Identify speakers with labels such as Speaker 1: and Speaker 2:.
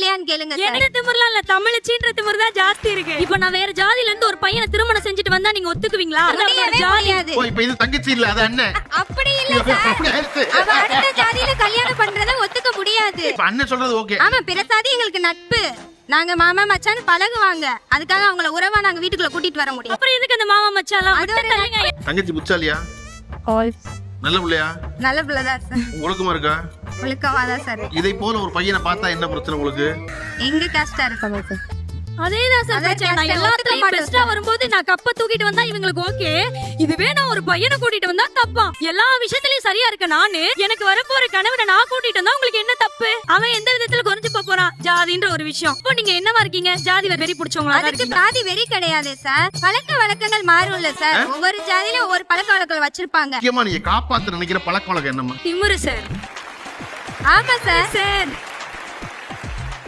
Speaker 1: இல்லையான்னு கேளுங்க சார்.
Speaker 2: என்ன திமிர்லாம் இல்ல, தமிழச்சின்ற திமிர் தான் ஜாஸ்தி இருக்கு. இப்ப நான் வேற ஜாதியில இருந்து ஒரு பையனை திருமணம் செஞ்சுட்டு வந்தா நீங்க ஒத்துக்குவீங்களா?
Speaker 1: முடியவே முடியாது.
Speaker 3: ஓ இப்போ இது தங்கச்சி இல்ல அது அண்ணன்.
Speaker 1: அப்படி இல்ல சார்.
Speaker 3: அப்படி ஆயிடுச்சு.
Speaker 1: அவ அடுத்த ஜாதியில கல்யாணம் பண்றத ஒத்துக்க முடியாது.
Speaker 3: இப்ப அண்ணன் சொல்றது ஓகே.
Speaker 1: ஆமா, பிற சாதி எங்களுக்கு நட்பு. நாங்க மாமா மச்சான் பழகுவாங்க, அதுக்காக அவங்கள உறவா நாங்க வீட்டுக்குள்ள கூட்டிட்டு வர முடியும்.
Speaker 2: அப்புறம் எதுக்கு அந்த மாமா மச்சாலாம்?
Speaker 1: அது ஒரு
Speaker 3: தங்கச்சி புச்சாலியா? நல்ல பிள்ளையா?
Speaker 1: நல்ல பிள்ளைதான் சார்.
Speaker 3: ஒழுக்கமா இருக்கா?
Speaker 1: ஒழுக்கமா தான் சார்.
Speaker 3: இதை போல ஒரு பையனை பார்த்தா என்ன பிரச்சனை உங்களுக்கு?
Speaker 1: எங்க கஷ்டம் இருக்காங்க சார்.
Speaker 2: அதேதான் சார் பிரச்சனை. நான் எல்லாத்துலயும் பெஸ்டா வரும்போது நான் கப்ப தூக்கிட்டு வந்தா இவங்களுக்கு ஓகே, இதுவே நான் ஒரு பையனை கூட்டிட்டு வந்தா தப்பா? எல்லா விஷயத்திலயும் சரியா இருக்க நானு, எனக்கு வரப்போற கணவனை நான் கூட்டிட்டு வந்தா உங்களுக்கு என்ன தப்பு? அவன் எந்த விதத்துல குறைஞ்சு போறான் ஜாதின்ற ஒரு விஷயம். இப்போ நீங்க என்னவா இருக்கீங்க? ஜாதி வெறி பிடிச்சவங்களா?
Speaker 1: அதுக்கு ஜாதி வெறி கிடையாது சார். பழக்க வழக்கங்கள் மாறும்ல சார். ஒவ்வொரு ஜாதியில ஒவ்வொரு பழக்க வழக்கங்கள் வச்சிருப்பாங்க.
Speaker 3: முக்கியமா நீங்க காப்பாத்த நினைக்கிற பழக்க வழக்கம் என்னம்மா?
Speaker 2: திமிரு சார்.
Speaker 1: ஆமா சார்.
Speaker 2: சார்